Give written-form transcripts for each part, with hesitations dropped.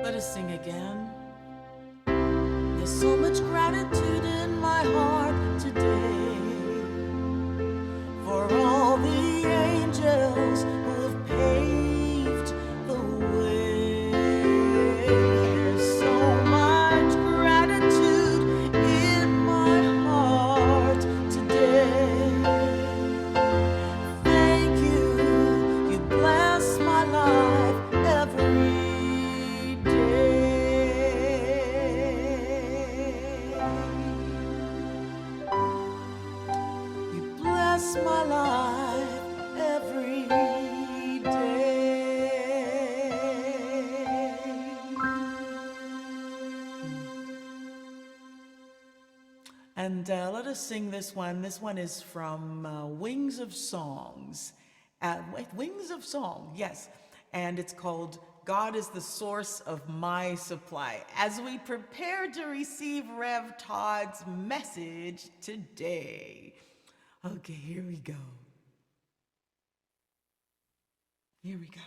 Let us sing again. There's so much gratitude in my heart today for all the angels who have paved the way. There's so much gratitude in my heart today. Thank you, you bless my life every day. You bless my life every day. And let us sing this one. This one is from Wings of Songs. Wings of Song, yes. And it's called God is the Source of My Supply. As we prepare to receive Rev Todd's message today. Okay, here we go. Here we go.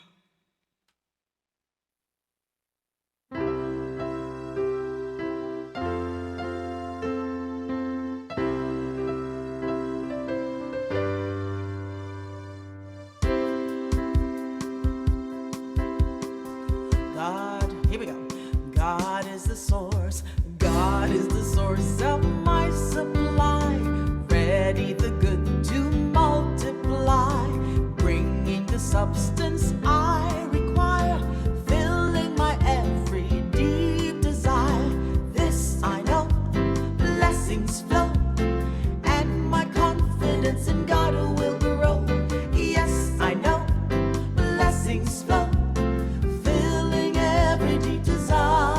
Here we go. God is the source. God is the source of my supply. Ready the good to multiply, bringing the substance I require, filling my every deep desire. This I know, blessings flow, and my confidence in God will grow. Yes, I know, blessings flow, filling every deep desire.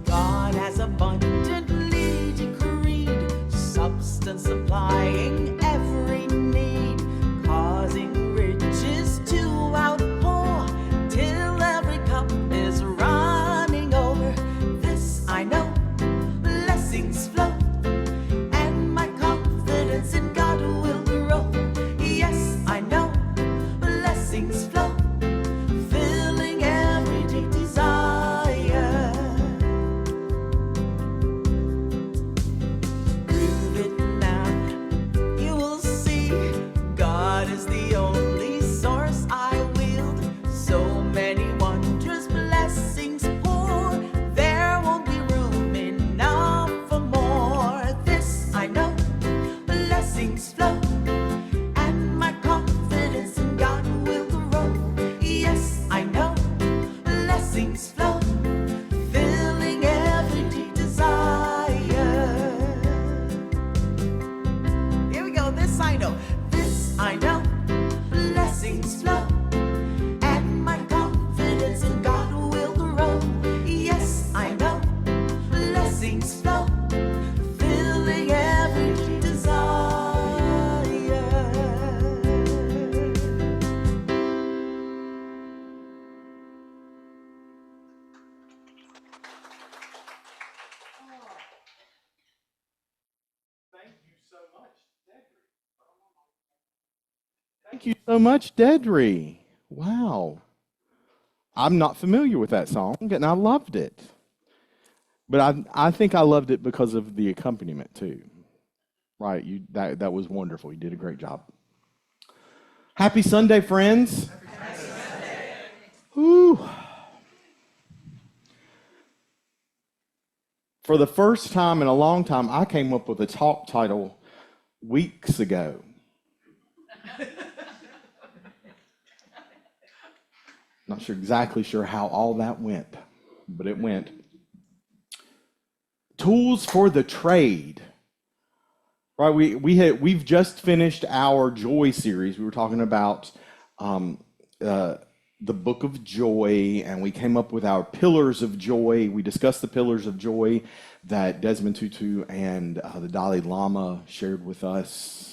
God has abundantly decreed substance supplying every need, causing riches to outpour till every cup is running over. This I know, blessings flow, and my confidence in God will grow. Yes, I know, blessings flow, filling every deep desire. Prove it now, you will see. God is the only source I wield. So many wondrous blessings pour. There won't be room enough for more. This I know, blessings flow, and my confidence in God will grow. Yes, I know, blessings flow, filling every deep desire. Here we go, this I know, blessings flow, and my confidence in God will grow. Yes, I know, blessings flow, filling every deep desire. Thank you so much, Deidrey. Wow. I'm not familiar with that song, and I loved it. But I think I loved it because of the accompaniment too. Right? That was wonderful. You did a great job. Happy Sunday, friends. Happy Sunday. Whew. For the first time in a long time, I came up with a talk title weeks ago. Not exactly sure how all that went, but it went. Tools for the trade. Right, we've just finished our joy series. We were talking about the book of joy, and we came up with our pillars of joy. We discussed the pillars of joy that Desmond Tutu and the Dalai Lama shared with us.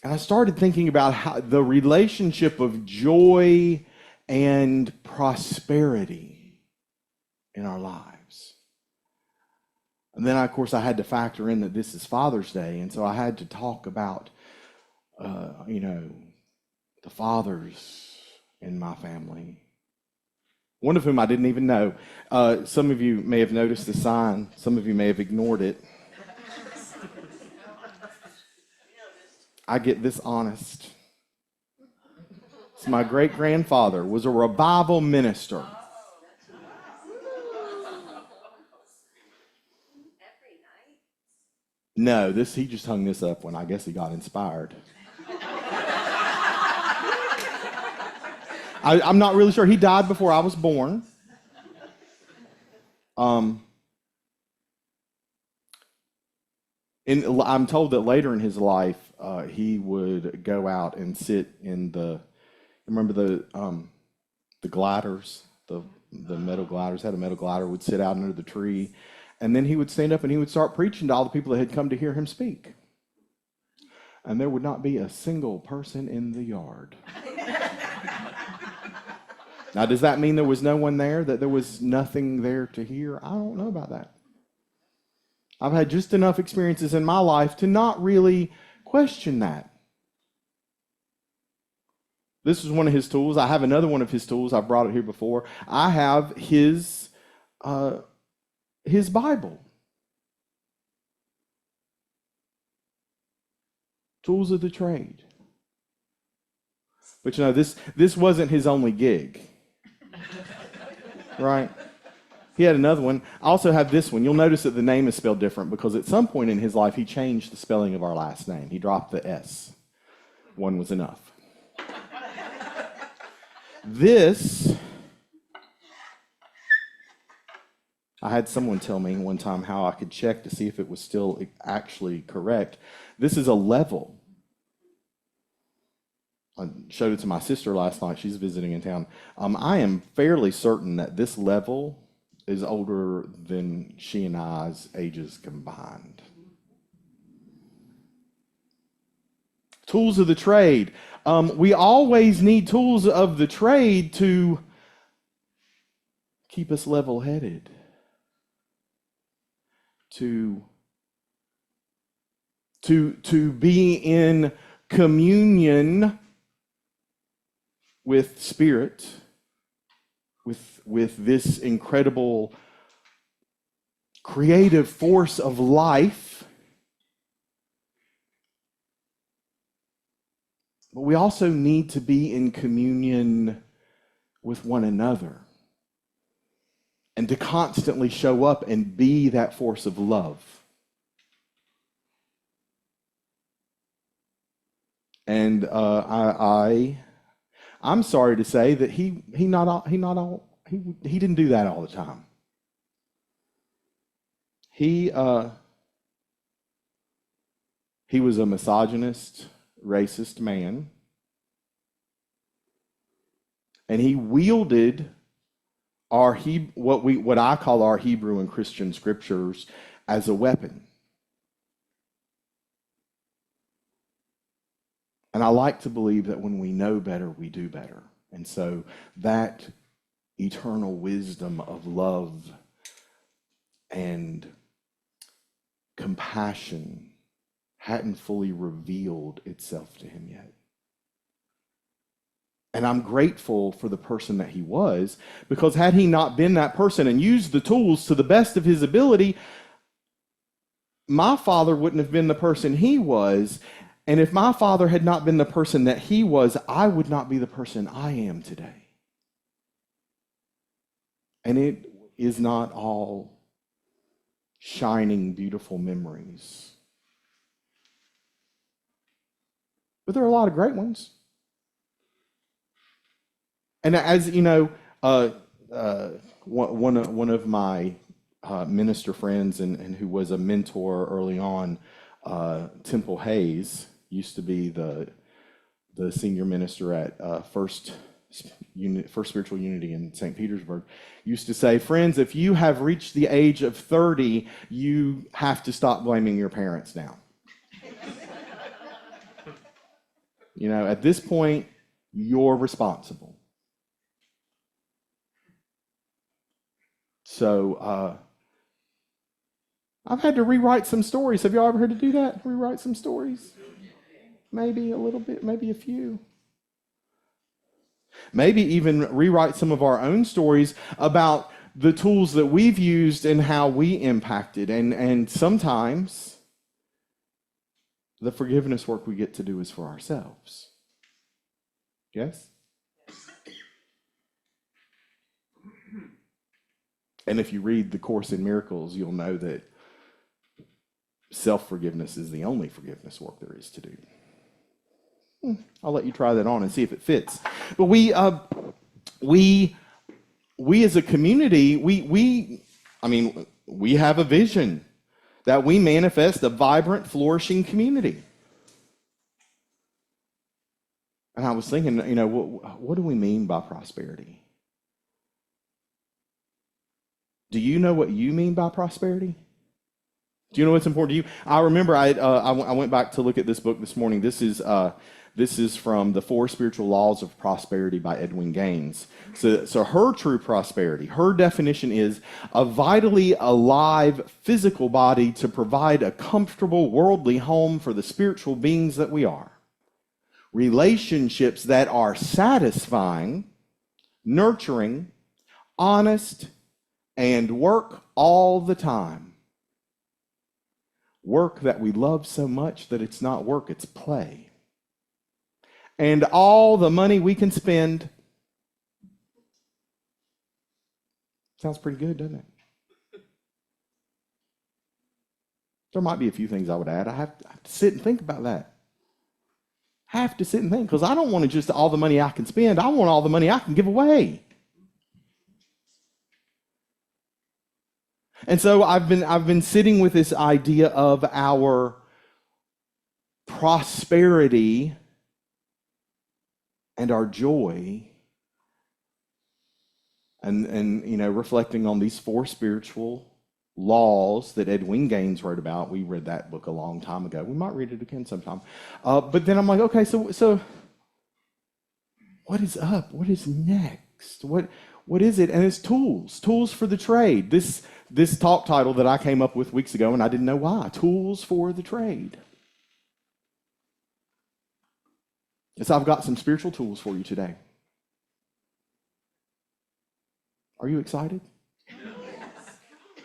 And I started thinking about how the relationship of joy and prosperity in our lives. And then, of course, I had to factor in that this is Father's Day, and so I had to talk about, the the fathers in my family, one of whom I didn't even know. Some of you may have noticed the sign. Some of you may have ignored it. I get this honest. So my great-grandfather was a revival minister. No, he just hung this up when I guess he got inspired. I'm not really sure. He died before I was born. I'm told that later in his life, he would go out and sit in remember the gliders, the metal gliders, had a metal glider, would sit out under the tree, and then he would stand up and he would start preaching to all the people that had come to hear him speak. And there would not be a single person in the yard. Now, does that mean there was no one there, that there was nothing there to hear? I don't know about that. I've had just enough experiences in my life to not really question that. This is one of his tools. I have another one of his tools. I've brought it here before. I have his Bible. Tools of the trade. But this wasn't his only gig. Right? He had another one. I also have this one. You'll notice that the name is spelled different because at some point in his life he changed the spelling of our last name. He dropped the S. One was enough. This, I had someone tell me one time how I could check to see if it was still actually correct. This is a level. I showed it to my sister last night. She's visiting in town. I am fairly certain that this level is older than she and I's ages combined. Tools of the trade. We always need tools of the trade to keep us level-headed, to be in communion with Spirit, with this incredible creative force of life. But we also need to be in communion with one another and to constantly show up and be that force of love. And I'm sorry to say that he didn't do that all the time. He was a misogynist, racist man, and he wielded what I call our Hebrew and Christian scriptures as a weapon. And I like to believe that when we know better, we do better. And so that eternal wisdom of love and compassion hadn't fully revealed itself to him yet. And I'm grateful for the person that he was, because had he not been that person and used the tools to the best of his ability, my father wouldn't have been the person he was. And if my father had not been the person that he was, I would not be the person I am today. And it is not all shining, beautiful memories. But there are a lot of great ones. And as you know, one of my minister friends and who was a mentor early on, Temple Hayes, used to be the senior minister at First Spiritual Unity in St. Petersburg, used to say, friends, if you have reached the age of 30, you have to stop blaming your parents now. You know, at this point, you're responsible. So I've had to rewrite some stories. Have y'all ever heard to do that? Rewrite some stories? Maybe a little bit, maybe a few. Maybe even rewrite some of our own stories about the tools that we've used and how we impacted. And sometimes the forgiveness work we get to do is for ourselves. Yes? And if you read the Course in Miracles, you'll know that self-forgiveness is the only forgiveness work there is to do. I'll let you try that on and see if it fits. But we as a community, we have a vision that we manifest a vibrant, flourishing community. And I was thinking, what do we mean by prosperity? Do you know what you mean by prosperity? Do you know what's important to you? I remember I went back to look at this book this morning. This is from The 4 Spiritual Laws of Prosperity by Edwin Gaines. So her true prosperity, her definition is a vitally alive physical body to provide a comfortable worldly home for the spiritual beings that we are. Relationships that are satisfying, nurturing, honest, and work all the time. Work that we love so much that it's not work, it's play. And all the money we can spend. Sounds pretty good, doesn't it? There might be a few things I would add. I have to sit and think about that. I have to sit and think, because I don't want just all the money I can spend. I want all the money I can give away. And so I've been sitting with this idea of our prosperity and our joy, and reflecting on these 4 spiritual laws that Edwin Gaines wrote about. We read that book a long time ago. We might read it again sometime. But then I'm like, okay, so what is up? What is next? What is it? And it's tools for the trade. This talk title that I came up with weeks ago, and I didn't know why. Tools for the trade. And so I've got some spiritual tools for you today. Are you excited?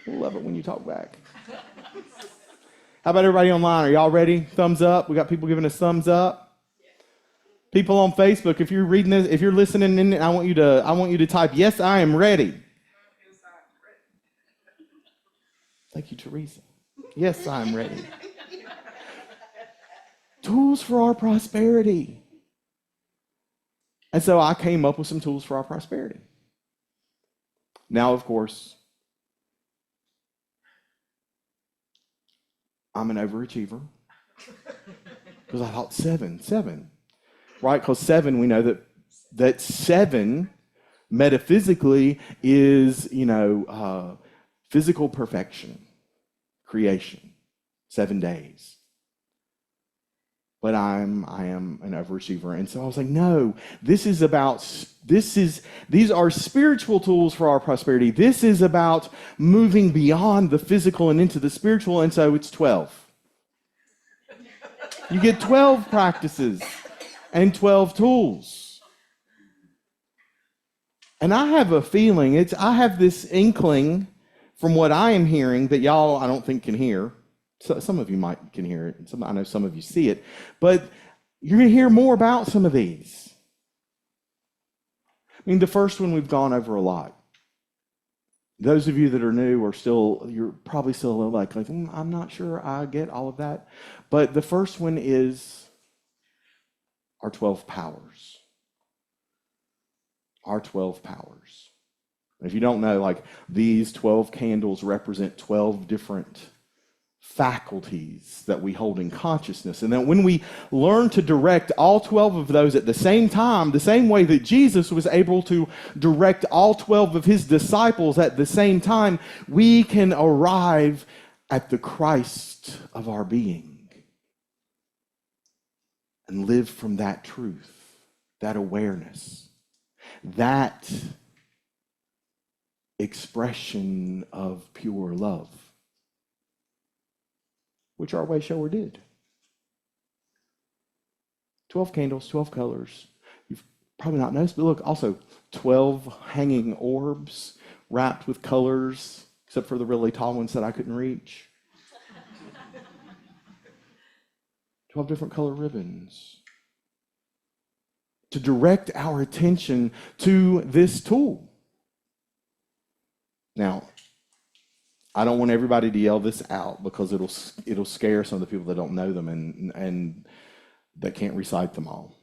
We'll love it when you talk back. How about everybody online? Are y'all ready? Thumbs up. We got people giving us thumbs up. People on Facebook, if you're reading this, if you're listening in, I want you to type, yes, I am ready. Thank you, Teresa. Yes, I'm ready. Tools for our prosperity. And so I came up with some tools for our prosperity. Now, of course, I'm an overachiever because I thought seven, right? Because 7, we know that 7 metaphysically is, physical perfection, creation, 7 days. But I am an overachiever. And so I was like, no, these are spiritual tools for our prosperity. This is about moving beyond the physical and into the spiritual. And so it's 12. You get 12 practices and 12 tools. And I have a feeling, I have this inkling from what I am hearing that y'all, I don't think, can hear. So some of you can hear it, and I know some of you see it, but you're going to hear more about some of these. I mean, the first one we've gone over a lot. Those of you that are new you're probably still a little like I'm not sure I get all of that. But the first one is our 12 powers. Our 12 powers. If you don't know, these 12 candles represent 12 different faculties that we hold in consciousness. And then when we learn to direct all 12 of those at the same time, the same way that Jesus was able to direct all 12 of his disciples at the same time, we can arrive at the Christ of our being and live from that truth, that awareness, that expression of pure love, which our way shower did. 12 candles, 12 colors. You've probably not noticed, but look, also 12 hanging orbs wrapped with colors, except for the really tall ones that I couldn't reach. 12 different color ribbons to direct our attention to this tool. Now, I don't want everybody to yell this out because it'll scare some of the people that don't know them and that can't recite them all.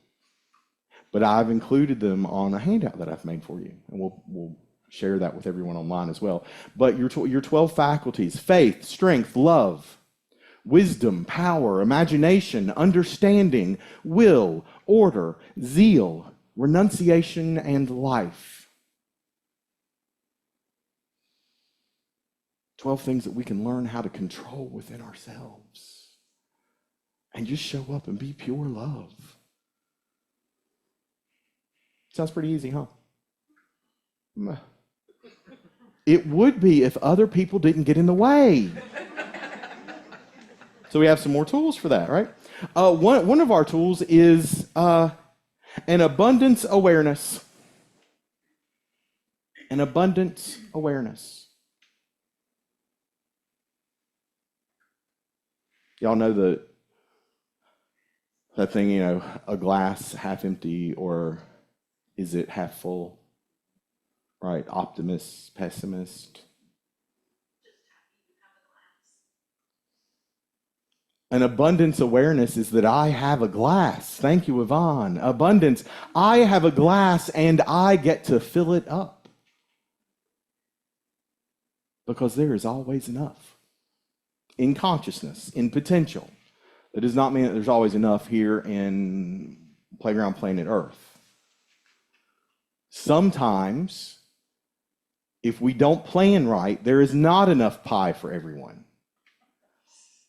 But I've included them on a handout that I've made for you, and we'll share that with everyone online as well. But your 12 faculties: faith, strength, love, wisdom, power, imagination, understanding, will, order, zeal, renunciation, and life. 12 things that we can learn how to control within ourselves and just show up and be pure love. Sounds pretty easy, huh? It would be if other people didn't get in the way. So we have some more tools for that, right? One of our tools is an abundance awareness. An abundance awareness. Y'all know that thing, a glass half empty, or is it half full? Right? Optimist, pessimist. An abundance awareness is that I have a glass. Thank you, Yvonne. Abundance. I have a glass and I get to fill it up. Because there is always enough. In consciousness, in potential. That does not mean that there's always enough here in Playground Planet Earth. Sometimes, if we don't plan right, there is not enough pie for everyone.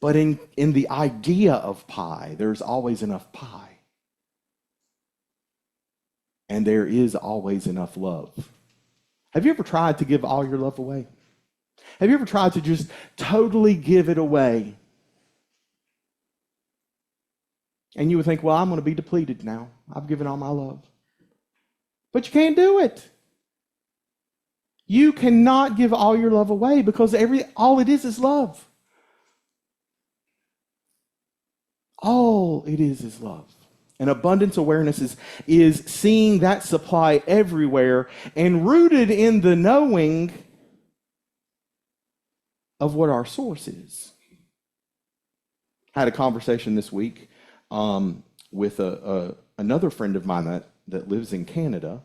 But in the idea of pie, there's always enough pie. And there is always enough love. Have you ever tried to give all your love away? Have you ever tried to just totally give it away? And you would think, well, I'm going to be depleted now. I've given all my love. But you can't do it. You cannot give all your love away because all it is love. All it is love. And abundance awareness is seeing that supply everywhere and rooted in the knowing of what our source is. I had a conversation this week with another friend of mine that lives in Canada,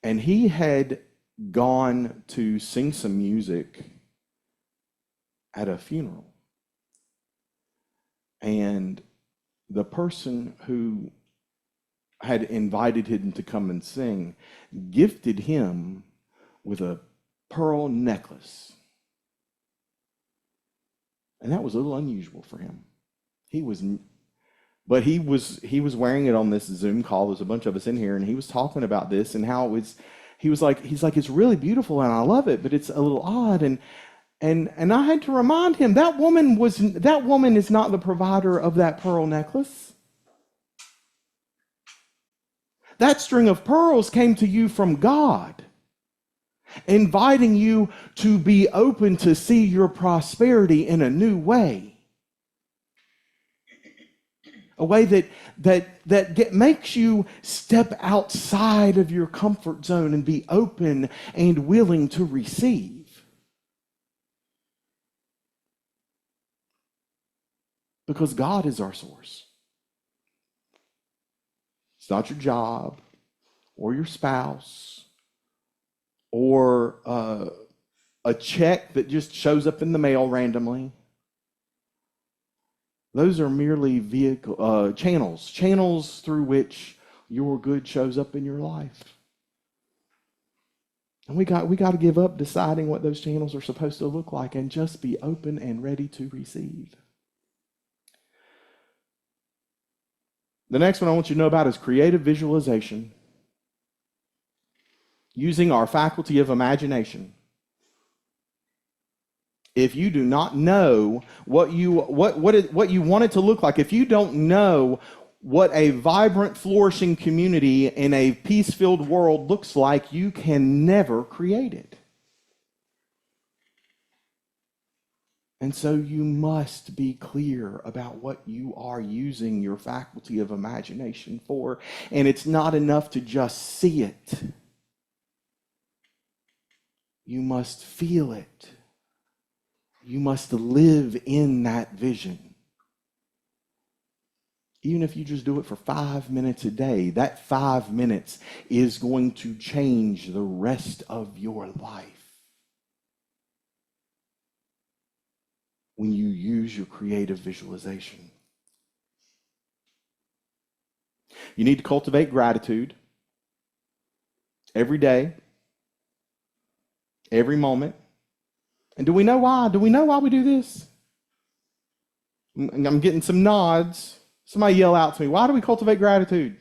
and he had gone to sing some music at a funeral. And the person who had invited him to come and sing gifted him with a pearl necklace. And that was a little unusual for him. He was wearing it on this Zoom call. There's a bunch of us in here, and he was talking about this and how he's like, it's really beautiful and I love it, but it's a little odd. And I had to remind him that woman is not the provider of that pearl necklace. That string of pearls came to you from God, inviting you to be open to see your prosperity in a new way. A way that makes you step outside of your comfort zone and be open and willing to receive. Because God is our source. It's not your job or your spouse or a check that just shows up in the mail randomly. Those are merely channels through which your good shows up in your life. And we got to give up deciding what those channels are supposed to look like and just be open and ready to receive. The next one I want you to know about is creative visualization. Using our faculty of imagination. If you do not know what you want it to look like, if you don't know what a vibrant, flourishing community in a peace-filled world looks like, you can never create it. And so you must be clear about what you are using your faculty of imagination for. And it's not enough to just see it. You must feel it. You must live in that vision. Even if you just do it for 5 minutes a day, that 5 minutes is going to change the rest of your life. When you use your creative visualization. You need to cultivate gratitude every day, every moment. And do we know why? Do we know why we do this? I'm getting some nods. Somebody yell out to me. Why do we cultivate gratitude?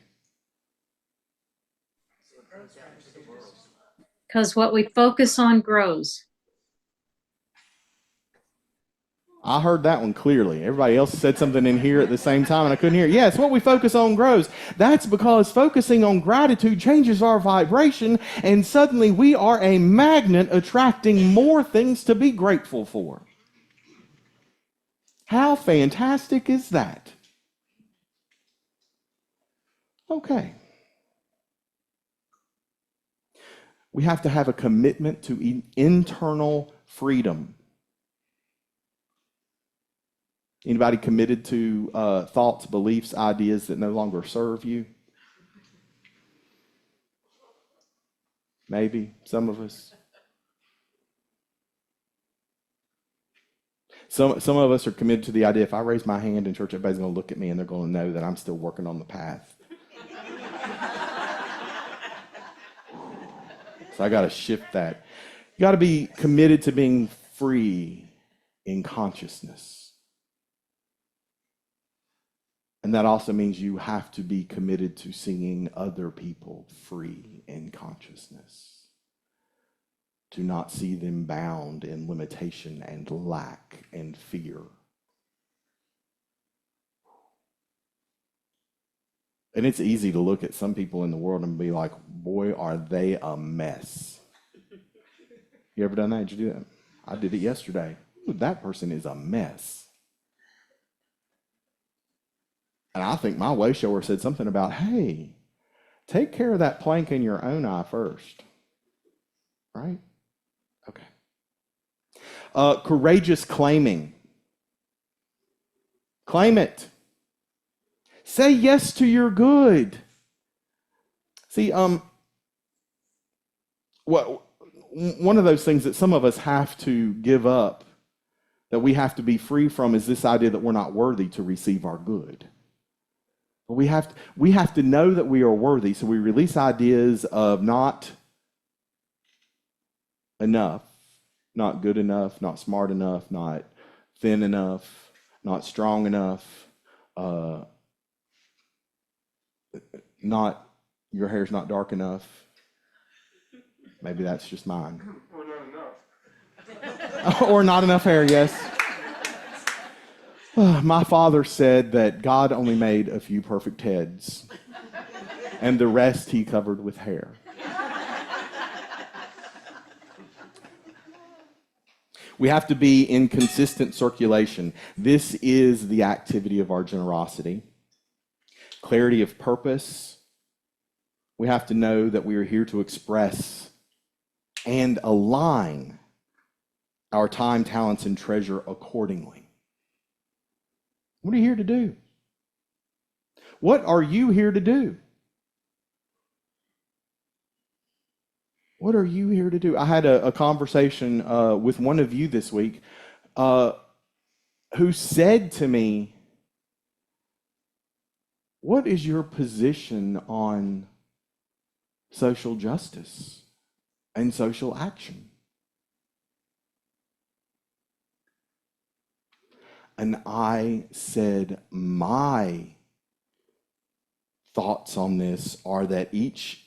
Because what we focus on grows. I heard that one clearly. Everybody else said something in here at the same time and I couldn't hear it. Yes, what we focus on grows. That's because focusing on gratitude changes our vibration, and suddenly we are a magnet attracting more things to be grateful for. How fantastic is that? Okay. We have to have a commitment to internal freedom. Anybody committed to thoughts, beliefs, ideas that no longer serve you? Maybe, some of us. Some of us are committed to the idea, if I raise my hand in church, everybody's going to look at me and they're going to know that I'm still working on the path. So I got to shift that. You got to be committed to being free in consciousness. And that also means you have to be committed to seeing other people free in consciousness. To not see them bound in limitation and lack and fear. And it's easy to look at some people in the world and be like, boy, are they a mess. You ever done that? Did you do that? I did it yesterday. Ooh, that person is a mess. And I think my way shower said something about, hey, take care of that plank in your own eye first. Right? Okay. Courageous claiming. Claim it. Say yes to your good. See, one of those things that some of us have to give up, that we have to be free from, is this idea that we're not worthy to receive our good. But we have to know that we are worthy, so we release ideas of not enough, not good enough, not smart enough, not thin enough, not strong enough, not your hair's not dark enough. Maybe that's just mine. Or not enough. Or not enough hair, yes. My father said that God only made a few perfect heads, and the rest he covered with hair. We have to be in consistent circulation. This is the activity of our generosity. Clarity of purpose. We have to know that we are here to express and align our time, talents, and treasure accordingly. What are you here to do? What are you here to do? What are you here to do? I had a conversation with one of you this week who said to me, what is your position on social justice and social action? And I said, my thoughts on this are that each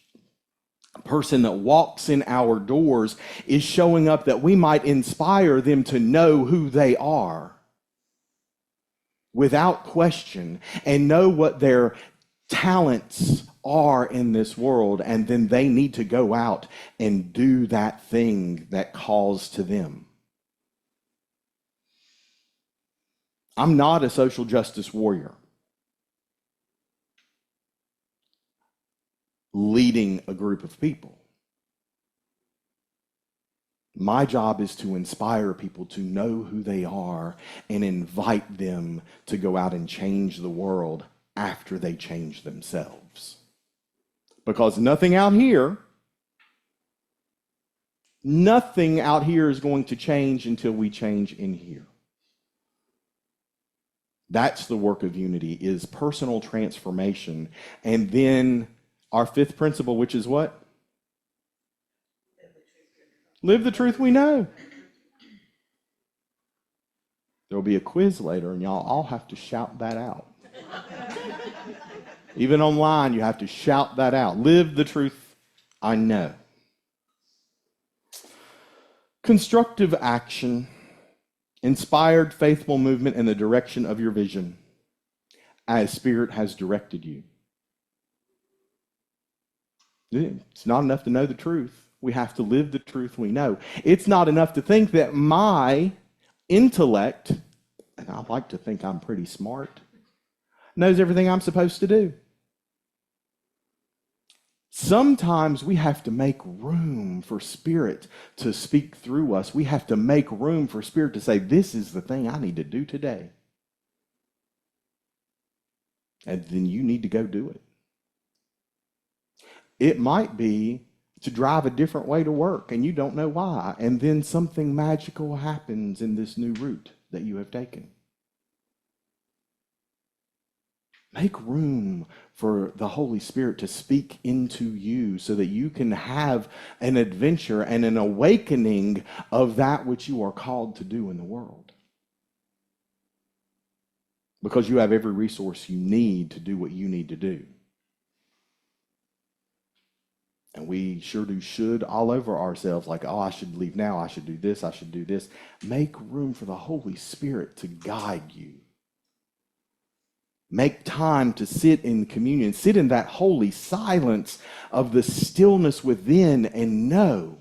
person that walks in our doors is showing up that we might inspire them to know who they are. without question and know what their talents are in this world, and then they need to go out and do that thing that calls to them. I'm not a social justice warrior leading a group of people. My job is to inspire people to know who they are and invite them to go out and change the world after they change themselves. Because nothing out here is going to change until we change in here. That's the work of unity, is personal transformation. And then our fifth principle, which is what? Live the truth we know. There'll be a quiz later, and y'all all have to shout that out. Even online, you have to shout that out. Live the truth I know. Constructive action, inspired, faithful movement in the direction of your vision, as Spirit has directed you. It's not enough to know the truth. We have to live the truth we know. It's not enough to think that my intellect, and I like to think I'm pretty smart, knows everything I'm supposed to do. Sometimes we have to make room for Spirit to speak through us. We have to make room for Spirit to say, this is the thing I need to do today. And then you need to go do it. It might be to drive a different way to work and you don't know why. And then something magical happens in this new route that you have taken. Make room for the Holy Spirit to speak into you so that you can have an adventure and an awakening of that which you are called to do in the world. Because you have every resource you need to do what you need to do. And we sure do should all over ourselves, like, oh, I should leave now, I should do this, I should do this. Make room for the Holy Spirit to guide you. Make time to sit in communion, sit in that holy silence of the stillness within and know.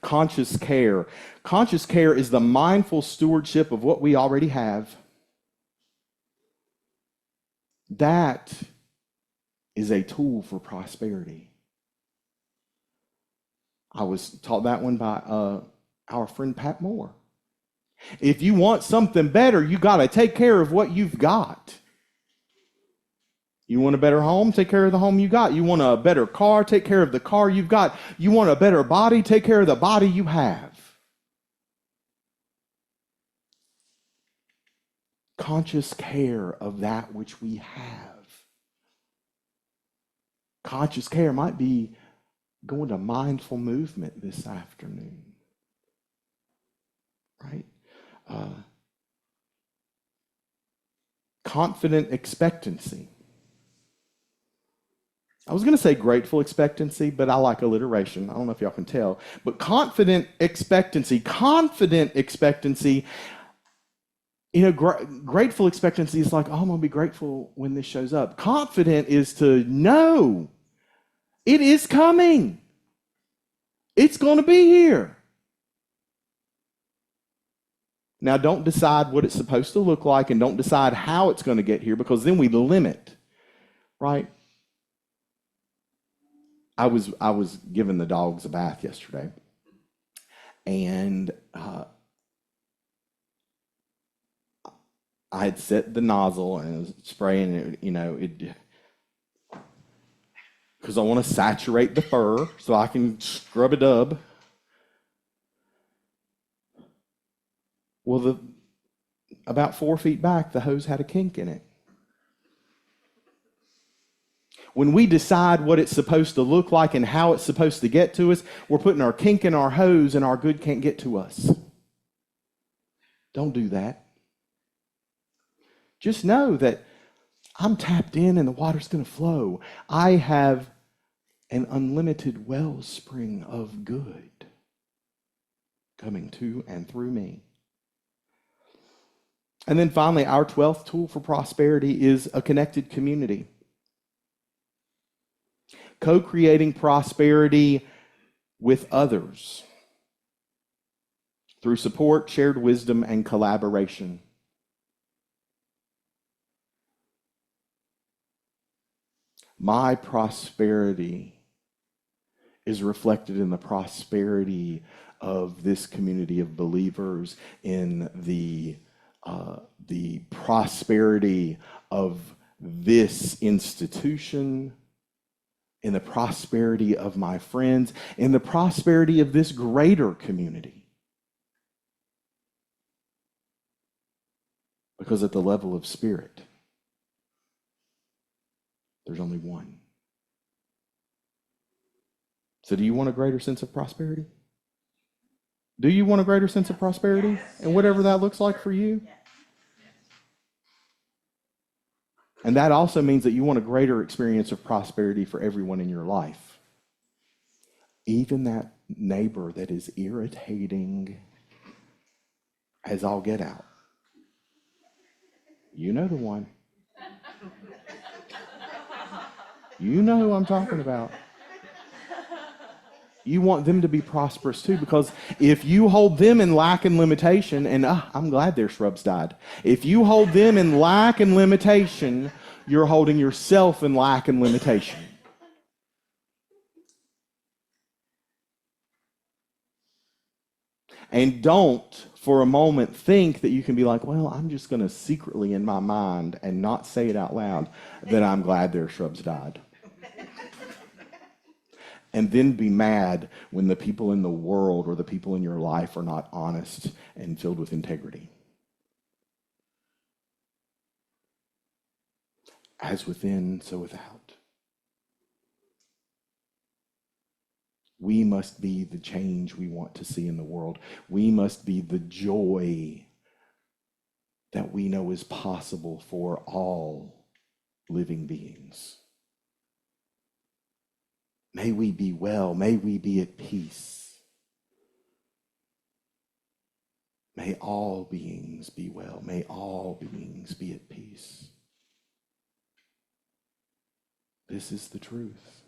Conscious care. Conscious care is the mindful stewardship of what we already have. That is a tool for prosperity. I was taught that one by our friend Pat Moore. If you want something better, you got to take care of what you've got. You want a better home? Take care of the home you got. You want a better car? Take care of the car you've got. You want a better body? Take care of the body you have. Conscious care of that which we have. Conscious care might be going to mindful movement this afternoon. Right? Confident expectancy. I was going to say grateful expectancy, but I like alliteration. I don't know if y'all can tell. But confident expectancy. You know, grateful expectancy is like, oh, I'm going to be grateful when this shows up. Confident is to know it is coming. It's going to be here. Now, don't decide what it's supposed to look like and don't decide how it's going to get here, because then we limit, right? I was giving the dogs a bath yesterday, and I had set the nozzle and was spraying it, because I want to saturate the fur so I can scrub a dub. Well, about 4 feet back, the hose had a kink in it. When we decide what it's supposed to look like and how it's supposed to get to us, we're putting our kink in our hose and our good can't get to us. Don't do that. Just know that I'm tapped in and the water's going to flow. I have an unlimited wellspring of good. coming to and through me. And then finally, our 12th tool for prosperity is a connected community. Co-creating prosperity with others through support, shared wisdom, and collaboration. My prosperity is reflected in the prosperity of this community of believers, in the prosperity of this institution, in the prosperity of my friends, in the prosperity of this greater community. Because at the level of spirit, there's only one. So do you want a greater sense of prosperity? Do you want a greater sense of prosperity? Yes. And whatever that looks like for you? Yes. And that also means that you want a greater experience of prosperity for everyone in your life. Even that neighbor that is irritating as all get out. You know the one. You know who I'm talking about. You want them to be prosperous too, because if you hold them in lack and limitation, and I'm glad their shrubs died. If you hold them in lack and limitation, you're holding yourself in lack and limitation. And don't for a moment think that you can be like, well, I'm just going to secretly in my mind and not say it out loud that I'm glad their shrubs died. And then be mad when the people in the world or the people in your life are not honest and filled with integrity. As within, so without. We must be the change we want to see in the world. We must be the joy that we know is possible for all living beings. May we be well. May we be at peace. May all beings be well. May all beings be at peace. This is the truth.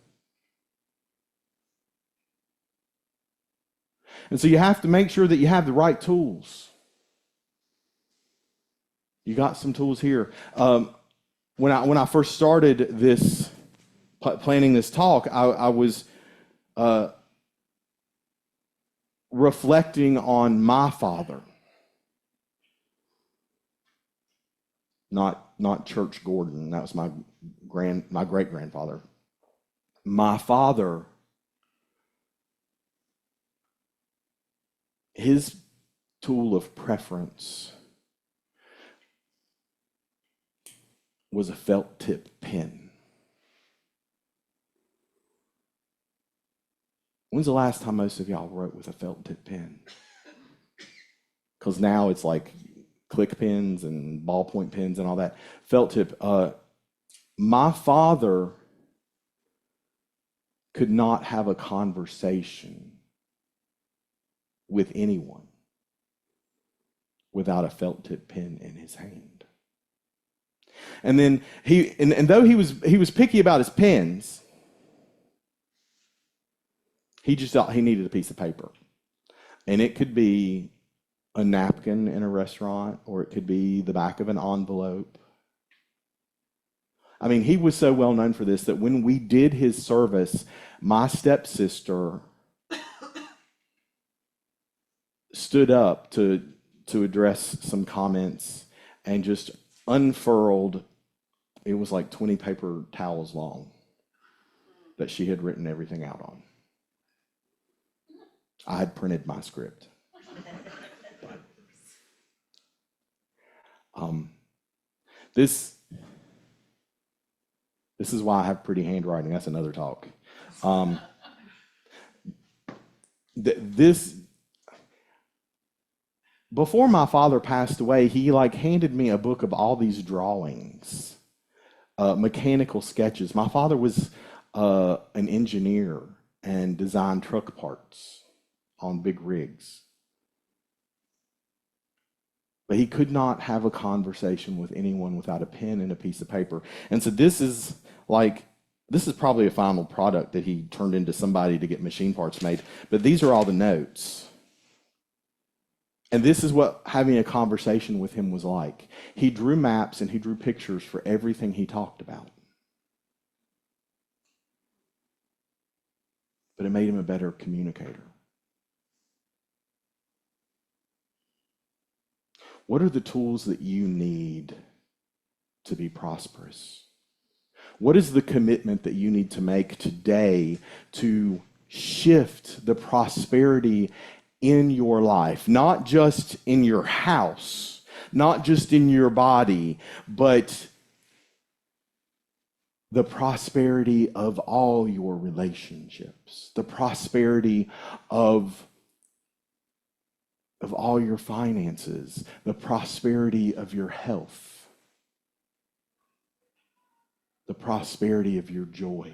And so you have to make sure that you have the right tools. You got some tools here. When I first started this, planning this talk, I was reflecting on my father, not Church Gordon. That was my great grandfather. My father, his tool of preference was a felt tip pen. When's the last time most of y'all wrote with a felt tip pen? Because now it's like click pens and ballpoint pens and all that. Felt tip. My father could not have a conversation with anyone without a felt tip pen in his hand. And then and though he was picky about his pens, he just thought he needed a piece of paper. And it could be a napkin in a restaurant, or it could be the back of an envelope. I mean, he was so well known for this that when we did his service, my stepsister stood up to address some comments and just unfurled, it was like 20 paper towels long that she had written everything out on. I had printed my script. This is why I have pretty handwriting. That's another talk. Before my father passed away, he handed me a book of all these drawings, mechanical sketches. My father was an engineer and designed truck parts on big rigs. But he could not have a conversation with anyone without a pen and a piece of paper. And so this is probably a final product that he turned into somebody to get machine parts made. But these are all the notes. And this is what having a conversation with him was like. He drew maps and he drew pictures for everything he talked about. But it made him a better communicator. What are the tools that you need to be prosperous? What is the commitment that you need to make today to shift the prosperity in your life? Not just in your house, not just in your body, but the prosperity of all your relationships, the prosperity of all your finances, the prosperity of your health, the prosperity of your joy.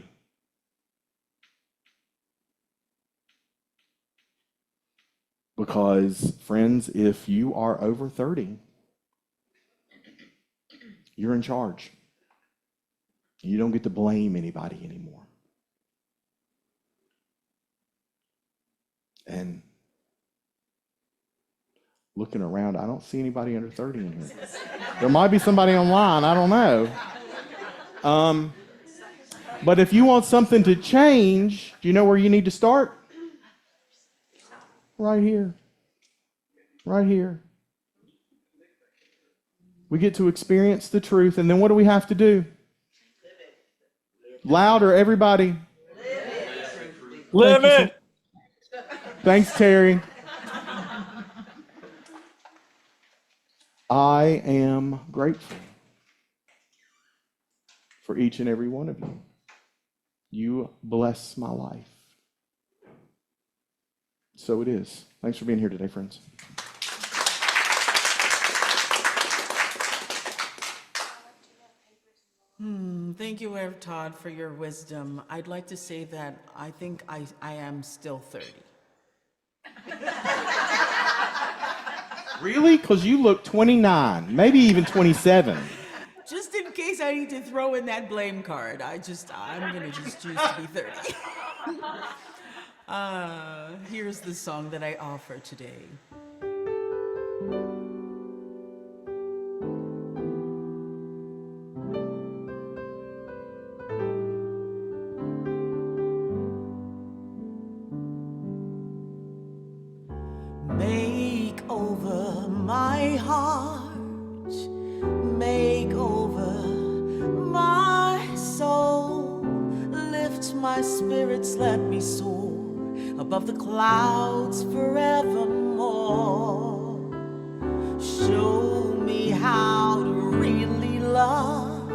Because, friends, if you are over 30, you're in charge. You don't get to blame anybody anymore. And looking around, I don't see anybody under 30 in here. There might be somebody online, I don't know. But if you want something to change, do you know where you need to start? Right here. Right here. We get to experience the truth, and then what do we have to do? Louder, everybody. Live it. Thanks, Terry. I am grateful for each and every one of you. You bless my life. So it is. Thanks for being here today, friends. Thank you, Todd, for your wisdom. I'd like to say that I think I am still 30. Really? Because you look 29, maybe even 27. Just in case I need to throw in that blame card, I'm gonna just choose to be 30. Here's the song that I offer today. Make over my heart, make over my soul, lift my spirits, let me soar above the clouds forevermore. Show me how to really love,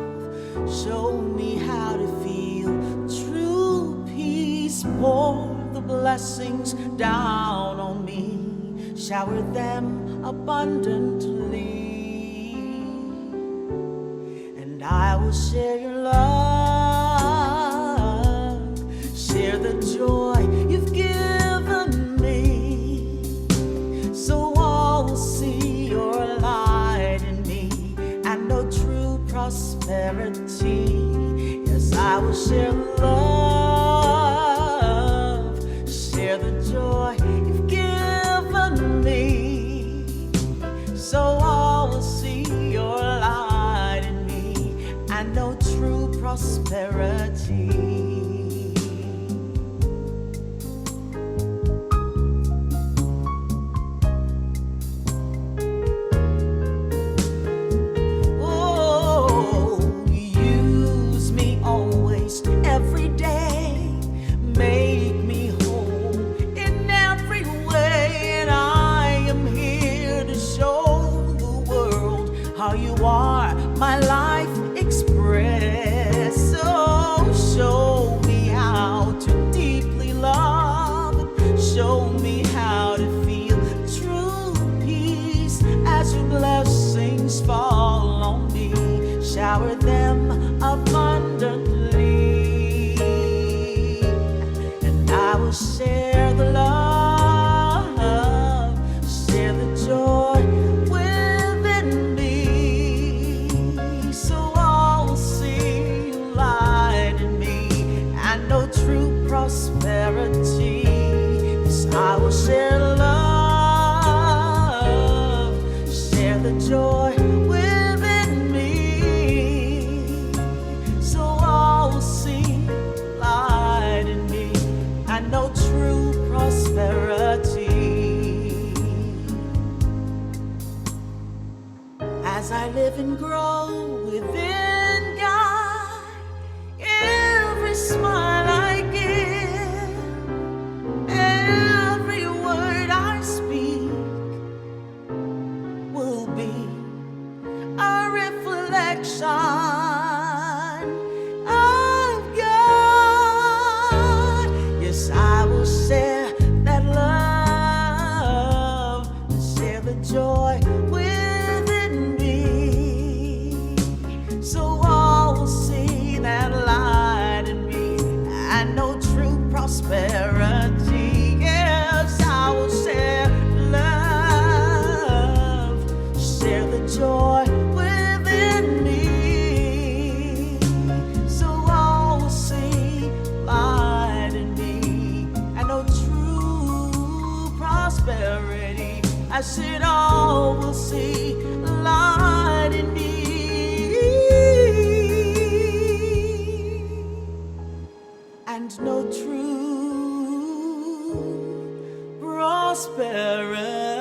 show me how to feel true peace. Pour the blessings down on me, shower them abundantly, and I will share your love, share the joy you've given me, so all will see your light in me and know true prosperity. Yes, I will share love, share the joy you've given me, so all will see your light in me and know true prosperity. Oh, use me always, every day, make me whole in every as I live and grow within God, every smile I give, every word I speak will be a reflection of God. Yes, I will share that love, share the joy within me, so all will see that light in me and know true prosperity. Yes, I will share love, share the joy within me, so all will see light in me and know true prosperity. I said all will see light in me and know true prosperity.